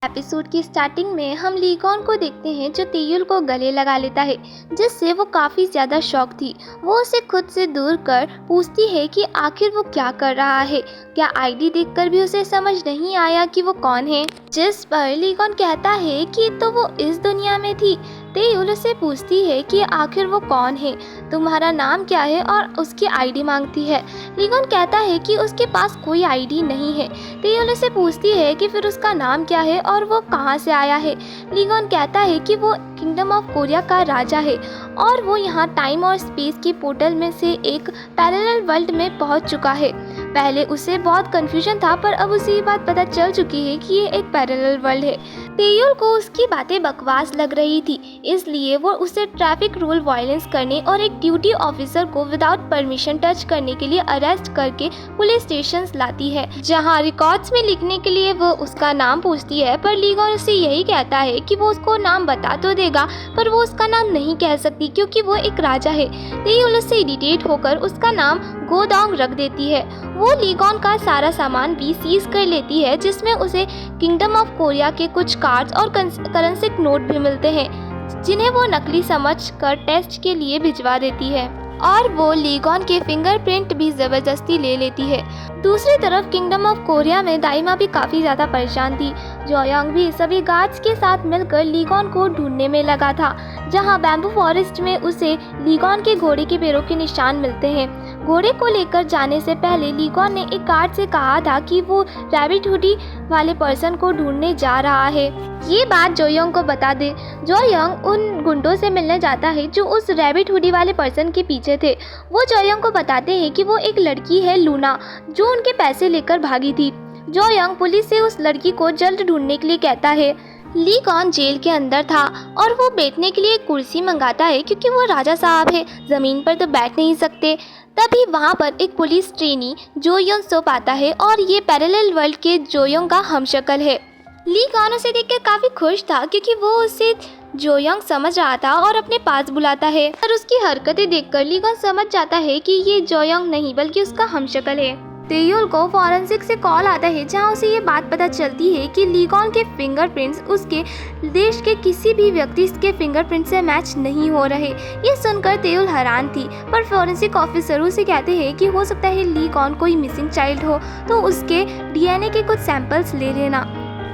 Episode की starting में हम लीगॉन को देखते हैं जो तेयुल को गले लगा लेता है, जिससे वो काफ़ी ज़्यादा शॉक थी। वो उसे खुद से दूर कर पूछती है कि आखिर वो क्या कर रहा है। क्या आईडी देखकर भी उसे समझ नहीं आया कि वो कौन है। जिस पर लीगॉन कहता है कि तो वो इस दुनिया में थी। तेयुल उससे पूछती है कि आखिर वो कौन है, तुम्हारा नाम क्या है, और उसकी आईडी मांगती है। लीगॉन कहता है कि उसके पास कोई आईडी नहीं है। तेयुल उसे पूछती है कि फिर उसका नाम क्या है और वो कहाँ से आया है। लीगॉन कहता है कि वो किंगडम ऑफ कोरिया का राजा है और वो यहाँ टाइम और स्पेस के पोर्टल में से एक पैरेलल वर्ल्ड में पहुँच चुका है। पहले उसे बहुत कंफ्यूजन था, पर अब उसे ये बात पता चल चुकी है कि ये एक पैरेलल वर्ल्ड है। तेयुल को उसकी बातें बकवास लग रही थी, इसलिए वो उसे ट्रैफिक रूल वायलेंस करने और एक ड्यूटी ऑफिसर को विदाउट परमिशन टच करने के लिए अरेस्ट करके पुलिस स्टेशन लाती है, जहां रिकॉर्ड्स में लिखने के लिए वो उसका नाम पूछती है। पर लीगॉन उससे यही कहता है कि वो उसको नाम बता तो देगा, पर वो उसका नाम नहीं कह सकती क्योंकि वो एक राजा है। तेयुल उससे इरिटेट होकर उसका नाम गोदोंग रख देती है। वो लीगॉन का सारा सामान भी सीज कर लेती है, जिसमें उसे किंगडम ऑफ कोरिया के कुछ कार्ड्स और करेंसी नोट भी मिलते हैं, जिन्हें वो नकली समझ कर टेस्ट के लिए भिजवा देती है, और वो लीगॉन के फिंगरप्रिंट भी जबरदस्ती ले लेती है। दूसरी तरफ किंगडम ऑफ कोरिया में दाइमा भी काफ़ी ज़्यादा परेशान थी। जोयोंग भी सभी गार्ड्स के साथ मिलकर लीगॉन को ढूंढने में लगा था, जहां बैम्बू फॉरेस्ट में उसे लीगॉन के घोड़े के पैरों के निशान मिलते हैं। घोड़े को लेकर जाने से पहले लीगॉन ने एक गार्ड से कहा था कि वो रैबिट हुडी वाले पर्सन को ढूंढने जा रहा है। ये बात जोयोंग को बता दे। जोयोंग उन गुंडों से मिलने जाता है जो उस रैबिट हुडी वाले पर्सन के पीछे थे। वो जोयोंग को बताते हैं कि वो एक लड़की है लूना, जो उनके पैसे लेकर भागी थी। जोयोंग पुलिस से उस लड़की को जल्द ढूंढने के लिए कहता है। लीगॉन जेल के अंदर था और वो बैठने के लिए एक कुर्सी मंगाता है क्योंकि वो राजा साहब है, ज़मीन पर तो बैठ नहीं सकते। तभी वहाँ पर एक पुलिस ट्रेनी जोयोंग सो पाता है और ये पैरेलल वर्ल्ड के जोयोंग का हमशक्ल है। लीगॉन उसे देखकर काफ़ी खुश था क्योंकि वो उसे जोयोंग समझ रहा था और अपने पास बुलाता है, और उसकी हरकतें देखकर लीगॉन समझ जाता है कि ये जोयोंग नहीं बल्कि उसका हमशक्ल है। तेयुल को फॉरेंसिक से कॉल आता है, जहां उसे ये बात पता चलती है कि लीगॉन के फिंगरप्रिंट्स उसके देश के किसी भी व्यक्ति के फिंगरप्रिंट से मैच नहीं हो रहे। ये सुनकर तेयुल हैरान थी, पर फॉरेंसिक ऑफिसर उसे कहते हैं कि हो सकता है लीगॉन कोई मिसिंग चाइल्ड हो, तो उसके डीएनए के कुछ सैंपल्स ले लेना।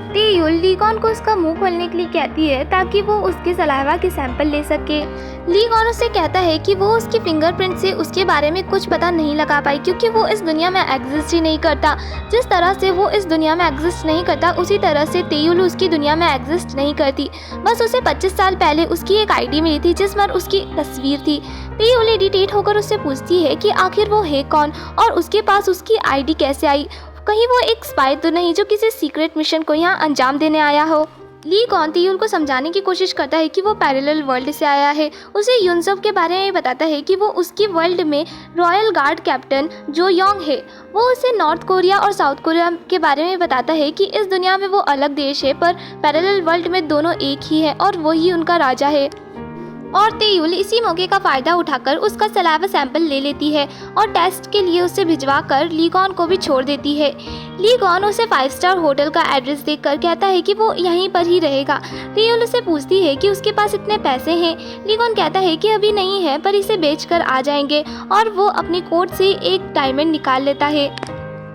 तेयुल लीगॉन को उसका मुंह खोलने के लिए कहती है ताकि वो उसके सलाइवा के सैंपल ले सके। लीगॉन उससे कहता है कि वो उसकी फिंगरप्रिंट से उसके बारे में कुछ पता नहीं लगा पाई क्योंकि वो इस दुनिया में एग्जिस्ट ही नहीं करता। जिस तरह से वो इस दुनिया में एग्जिस्ट नहीं करता, उसी तरह से तेयुल उसकी दुनिया में एग्जिस्ट नहीं करती। बस उसे 25 साल पहले उसकी एक आईडी मिली थी जिस पर उसकी तस्वीर थी। तेयुल इरिटेट होकर उससे पूछती है कि आखिर वो है कौन और उसके पास उसकी आईडी कैसे आई। कहीं वो एक स्पाई तो नहीं जो किसी सीक्रेट मिशन को यहाँ अंजाम देने आया हो। लीगॉन तेयुल को समझाने की कोशिश करता है कि वो पैरेलल वर्ल्ड से आया है। उसे युनसफ के बारे में बताता है कि वो उसकी वर्ल्ड में रॉयल गार्ड कैप्टन जोयोंग है। वो उसे नॉर्थ कोरिया और साउथ कोरिया के बारे में बताता है कि इस दुनिया में वो अलग देश है, पर पैरेलल वर्ल्ड में दोनों एक ही है और वही उनका राजा है। और तेयुल इसी मौके का फ़ायदा उठाकर उसका सलाइवा सैंपल ले लेती है और टेस्ट के लिए उसे भिजवा कर लीगॉन को भी छोड़ देती है। लीगॉन उसे 5 स्टार होटल का एड्रेस देकर कहता है कि वो यहीं पर ही रहेगा। तेयुल उसे पूछती है कि उसके पास इतने पैसे हैं। लीगॉन कहता है कि अभी नहीं है, पर इसे बेचकर आ जाएंगे, और वो अपनी कोट से एक डायमंड निकाल लेता है।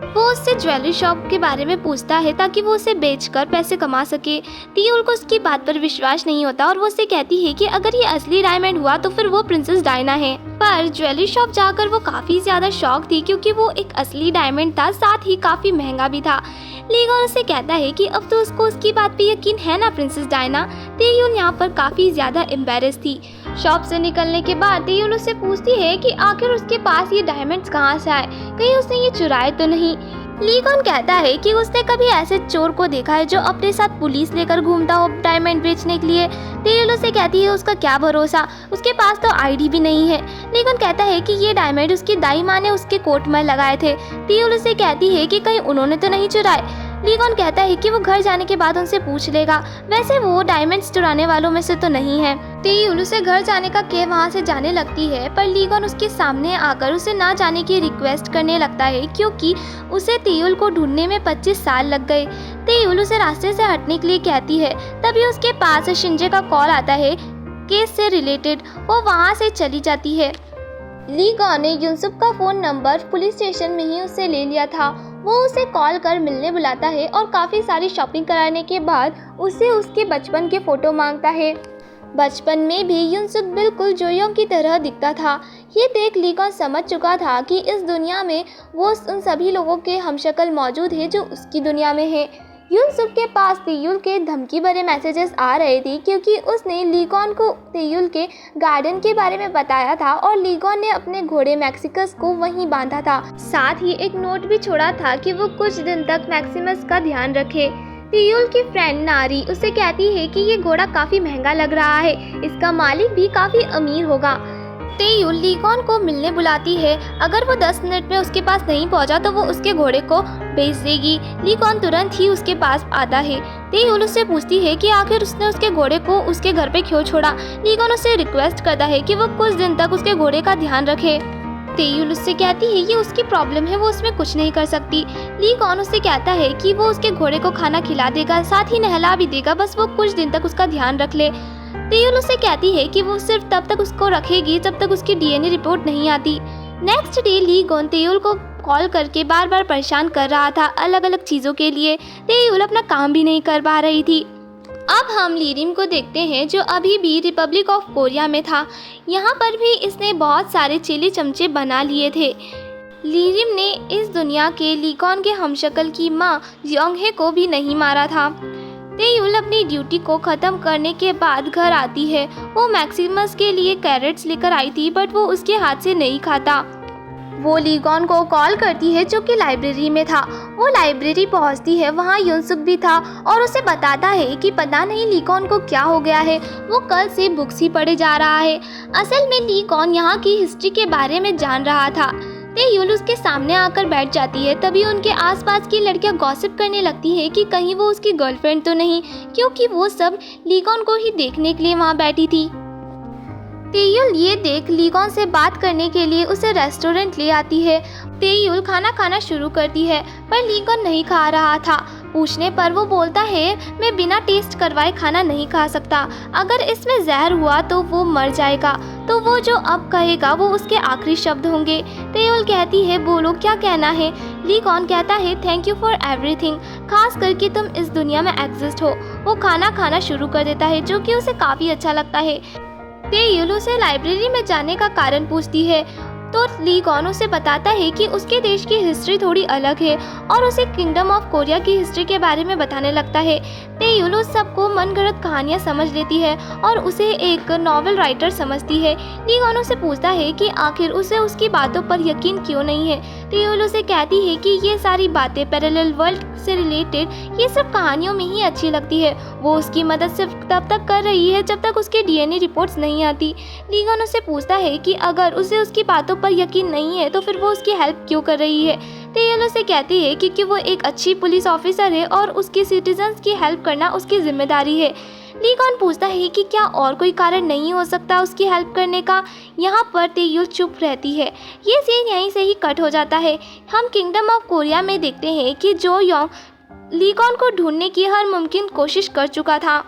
वो उससे ज्वेलरी शॉप के बारे में पूछता है ताकि वो उसे बेचकर पैसे कमा सके। तेयुल को उसकी बात पर विश्वास नहीं होता और वो उससे कहती है कि अगर ये असली डायमंड हुआ तो फिर वो प्रिंसेस डायना है। पर ज्वेलरी शॉप जाकर वो काफ़ी ज़्यादा शॉक थी क्योंकि वो एक असली डायमंड था, साथ ही काफ़ी महंगा भी था। लीगॉन उससे कहता है कि अब तो उसको उसकी बात पे यकीन है ना प्रिंसेस डायना। तेयुल यहाँ पर काफ़ी ज़्यादा एम्बेरस थी। शॉप से निकलने के बाद तेयुल उससे पूछती है कि आखिर उसके पास ये डायमंड्स कहाँ से आए, कहीं उसने ये चुराए तो नहीं। लीगॉन कहता है कि उसने कभी ऐसे चोर को देखा है जो अपने साथ पुलिस लेकर घूमता हो डायमंड बेचने के लिए। तेयुल उसे कहती है उसका क्या भरोसा, उसके पास तो आईडी भी नहीं है। लीगॉन कहता है कि ये डायमंड उसकी दाई माँ ने उसके कोट में लगाए थे। तेयुल उसे कहती है कि कहीं उन्होंने तो नहीं चुराए। लीगॉन कहता है कि वो घर जाने के बाद उनसे पूछ लेगा, वैसे वो डायमंड्स चुराने वालों में से तो नहीं है। तेयुल उसे घर जाने का कह वहाँ से जाने लगती है, पर लीगॉन उसके सामने आकर उसे ना जाने की रिक्वेस्ट करने लगता है क्योंकि उसे तेयुल को ढूंढने में 25 साल लग गए। तेयुल उसे रास्ते से हटने के लिए कहती है। तभी उसके पास शिंजे का कॉल आता है केस से रिलेटेड। वो वहाँ से चली जाती है। ली गॉन ने युनसुक का फ़ोन नंबर पुलिस स्टेशन में ही उससे ले लिया था। वो उसे कॉल कर मिलने बुलाता है और काफ़ी सारी शॉपिंग कराने के बाद उसे उसके बचपन के फ़ोटो मांगता है। बचपन में भी युनसुक बिल्कुल जोयोंग की तरह दिखता था। ये देख ली गॉन समझ चुका था कि इस दुनिया में वो उन सभी लोगों के हमशक्ल मौजूद है जो उसकी दुनिया में है। युनसुक के पास तेयुल के धमकी भरे मैसेजेस आ रहे थे क्योंकि उसने ली गॉन को तेयुल के गार्डन के बारे में बताया था और ली गॉन ने अपने घोड़े मैक्सिकस को वहीं बांधा था। साथ ही एक नोट भी छोड़ा था कि वो कुछ दिन तक मैक्सिमस का ध्यान रखे। तेयुल की फ्रेंड नारी उसे कहती है कि ये घोड़ा काफ़ी महंगा लग रहा है, इसका मालिक भी काफ़ी अमीर होगा। तेयुल ली गॉन को मिलने बुलाती है। अगर वो 10 मिनट में उसके पास नहीं पहुंचा तो वो उसके घोड़े को बेच देगी। ली गॉन तुरंत ही उसके पास आता है। तेयुल उससे पूछती है कि आखिर उसने उसके घोड़े को उसके घर पे क्यों छोड़ा। ली गॉन उससे रिक्वेस्ट करता है कि वो कुछ दिन तक उसके घोड़े का ध्यान रखे। तेयुल उससे कहती है ये उसकी प्रॉब्लम है, वो उसमें कुछ नहीं कर सकती। ली गॉन उससे कहता है कि वो उसके घोड़े को खाना खिला देगा, साथ ही नहला भी देगा, बस वो कुछ दिन तक उसका ध्यान रख ले। तेयुल उससे कहती है कि वो सिर्फ तब तक उसको रखेगी जब तक उसकी डीएनए रिपोर्ट नहीं आती। नेक्स्ट डे ली गॉन तेयुल को कॉल करके बार बार परेशान कर रहा था अलग अलग चीज़ों के लिए। तेयुल अपना काम भी नहीं कर पा रही थी। अब हम लीरिम को देखते हैं जो अभी भी रिपब्लिक ऑफ कोरिया में था। यहाँ पर भी इसने बहुत सारे चिली चमचे बना लिए थे। लीरिम ने इस दुनिया के ली गॉन के हमशक्ल की माँ जियोंगहे को भी नहीं मारा था। तेयुल अपनी ड्यूटी को ख़त्म करने के बाद घर आती है। वो मैक्सिमस के लिए कैरेट्स लेकर आई थी बट वो उसके हाथ से नहीं खाता। वो ली गॉन को कॉल करती है जो कि लाइब्रेरी में था। वो लाइब्रेरी पहुंचती है, वहाँ युनसुक भी था और उसे बताता है कि पता नहीं ली गॉन को क्या हो गया है, वो कल से बुक्स ही पढ़े जा रहा है। असल में ली गॉन यहाँ की हिस्ट्री के बारे में जान रहा था। तेयुल उसके सामने आकर बैठ जाती है। तभी उनके आसपास की लड़कियां गॉसिप करने लगती है कि कहीं वो उसकी गर्लफ्रेंड तो नहीं, क्योंकि वो सब ली गॉन को ही देखने के लिए वहाँ बैठी थी। तेयुल ये देख ली गॉन से बात करने के लिए उसे रेस्टोरेंट ले आती है। तेयुल खाना खाना शुरू करती है पर ली गॉन नहीं खा रहा था। पूछने पर वो बोलता है मैं बिना टेस्ट करवाए खाना नहीं खा सकता, अगर इसमें जहर हुआ तो वो मर जाएगा, तो वो जो अब कहेगा वो उसके आखिरी शब्द होंगे। तेयुल कहती है बोलो क्या कहना है। ली गॉन कहता है थैंक यू फॉर एवरीथिंग, खास करके तुम इस दुनिया में एग्जिस्ट हो। वो खाना खाना शुरू कर देता है जो कि उसे काफ़ी अच्छा लगता है। तेयुल उसे लाइब्रेरी में जाने का कारण पूछती है तो ली गॉन उसे बताता है कि उसके देश की हिस्ट्री थोड़ी अलग है और उसे किंगडम ऑफ कोरिया की हिस्ट्री के बारे में बताने लगता है। तेयुल उस सबको मनगढ़ंत कहानियाँ समझ लेती है और उसे एक नॉवेल राइटर समझती है। ली गॉन उसे पूछता है कि आखिर उसे उसकी बातों पर यकीन क्यों नहीं है। तेयुल उसे कहती है कि ये सारी बातें पैरेलल वर्ल्ड से रिलेटेड ये सब कहानियों में ही अच्छी लगती है। वो उसकी मदद सिर्फ तब तक कर रही है जब तक उसके डीएनए रिपोर्ट्स नहीं आती। ली गॉन उसे पूछता है कि अगर उसे उसकी बातों पर यकीन नहीं है तो फिर वो उसकी हेल्प क्यों कर रही है। तेयुल उसे कहती है क्योंकि वो एक अच्छी पुलिस ऑफिसर है और उसके सिटीजन्स की हेल्प करना उसकी जिम्मेदारी है। ली गॉन पूछता है कि क्या और कोई कारण नहीं हो सकता उसकी हेल्प करने का। यहाँ पर तेयुल चुप रहती है। ये सीन यहीं से ही कट हो जाता है। हम किंगडम ऑफ कोरिया में देखते हैं कि जो योंग ली गॉन को ढूंढने की हर मुमकिन कोशिश कर चुका था।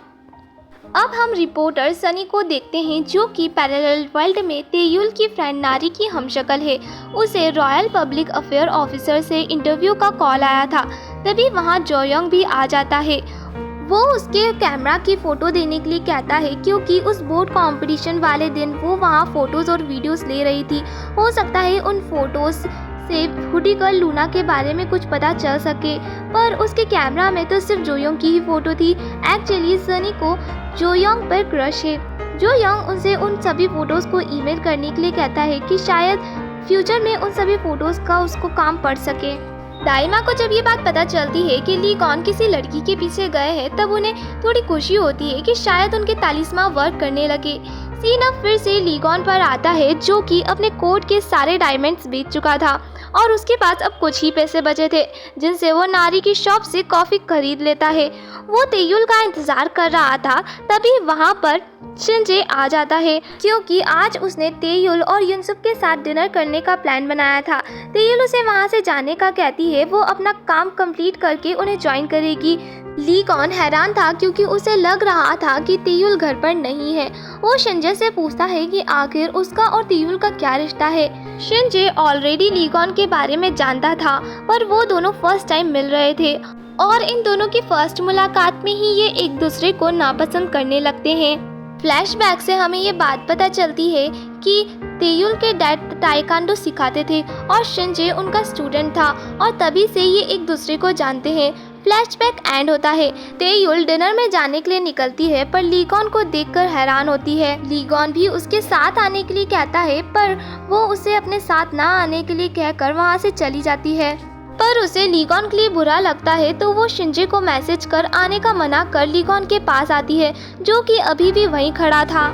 अब हम रिपोर्टर सनी को देखते हैं जो कि पैरेलल वर्ल्ड में तेयुल की फ्रेंड नारी की हमशक्ल है। उसे रॉयल पब्लिक अफेयर ऑफिसर से इंटरव्यू का कॉल आया था। तभी वहाँ जोयोंग भी आ जाता है। वो उसके कैमरा की फ़ोटो देने के लिए कहता है क्योंकि उस बोट कंपटीशन वाले दिन वो वहाँ फ़ोटोज़ और वीडियोस ले रही थी। हो सकता है उन फोटोज़ से हुडी गर्ल लूना के बारे में कुछ पता चल सके, पर उसके कैमरा में तो सिर्फ जोयोंग की ही फ़ोटो थी। एक्चुअली सनी को जोयोंग पर क्रश है। जोयोंग उनसे उन सभी फ़ोटोज़ को ईमेल करने के लिए कहता है कि शायद फ्यूचर में उन सभी फ़ोटोज़ का उसको काम पड़ सके। दाइमा को जब ये बात पता चलती है कि ली गॉन किसी लड़की के पीछे गए हैं तब उन्हें थोड़ी खुशी होती है कि शायद उनके तालिस्मान वर्क करने लगे। सीन अब फिर से ली गॉन पर आता है जो कि अपने कोट के सारे डायमंड्स बेच चुका था और उसके पास अब कुछ ही पैसे बचे थे जिनसे वो नारी की शॉप से कॉफ़ी खरीद लेता है। वो तेयुल का इंतज़ार कर रहा था, तभी वहाँ पर शिनजे आ जाता है क्योंकि आज उसने तेयुल और युनसुक के साथ डिनर करने का प्लान बनाया था। तेयुल उसे वहाँ से जाने का कहती है, वो अपना काम कंप्लीट करके उन्हें ज्वाइन करेगी। ली कॉन हैरान था क्योंकि उसे लग रहा था कि तेयुल घर पर नहीं है। वो शिनजे से पूछता है कि आखिर उसका और तेयुल का क्या रिश्ता है। शिनजे ऑलरेडी ली कॉन के बारे में जानता था, पर वो दोनों फर्स्ट टाइम मिल रहे थे और इन दोनों की फर्स्ट मुलाकात में ही ये एक दूसरे को नापसंद करने लगते हैं। फ्लैशबैक से हमें ये बात पता चलती है कि तेयुल के डैड ताइक्वांडो सिखाते थे और शिनजे उनका स्टूडेंट था और तभी से ये एक दूसरे को जानते हैं। फ्लैशबैक एंड होता है। तेयुल डिनर में जाने के लिए निकलती है पर ली कॉन को देखकर हैरान होती है। ली कॉन भी उसके साथ आने के लिए कहता है पर वो उसे अपने साथ ना आने के लिए कहकर वहाँ से चली जाती है। पर उसे ली कॉन के लिए बुरा लगता है तो वो शिनजे को मैसेज कर आने का मना कर ली कॉन के पास आती है, जो कि अभी भी वहीं खड़ा था।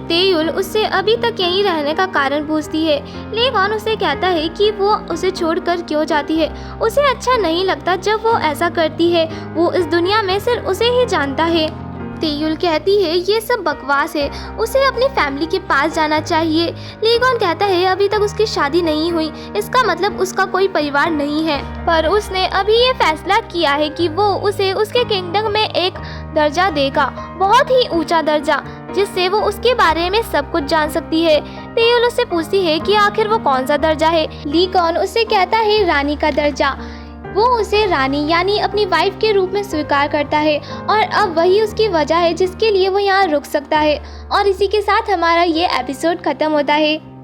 तेयुल उससे अभी तक यहीं रहने का कारण पूछती है। ली कॉन उसे कहता है कि वो उसे छोड़कर क्यों जाती है। उसे अच्छा नहीं लगता जब वो ऐसा करती है। वो इस दुनिया में सिर्फ उसे ही जानता है। तेयुल कहती है ये सब बकवास है, उसे अपनी फैमिली के पास जाना चाहिए। ली कॉन कहता है अभी तक उसकी शादी नहीं हुई, इसका मतलब उसका कोई परिवार नहीं है। पर उसने अभी ये फैसला किया है कि वो उसे उसके किंगडम में एक दर्जा देगा, बहुत ही ऊंचा दर्जा, जिससे वो उसके बारे में सब कुछ जान सकती है। तेयुल उससे पूछती है कि आखिर वो कौन सा दर्जा है। ली कॉन उससे कहता है रानी का दर्जा। वो उसे रानी यानी अपनी वाइफ के रूप में स्वीकार करता है और अब वही उसकी वजह है जिसके लिए वो यहाँ रुक सकता है। और इसी के साथ हमारा ये एपिसोड खत्म होता है।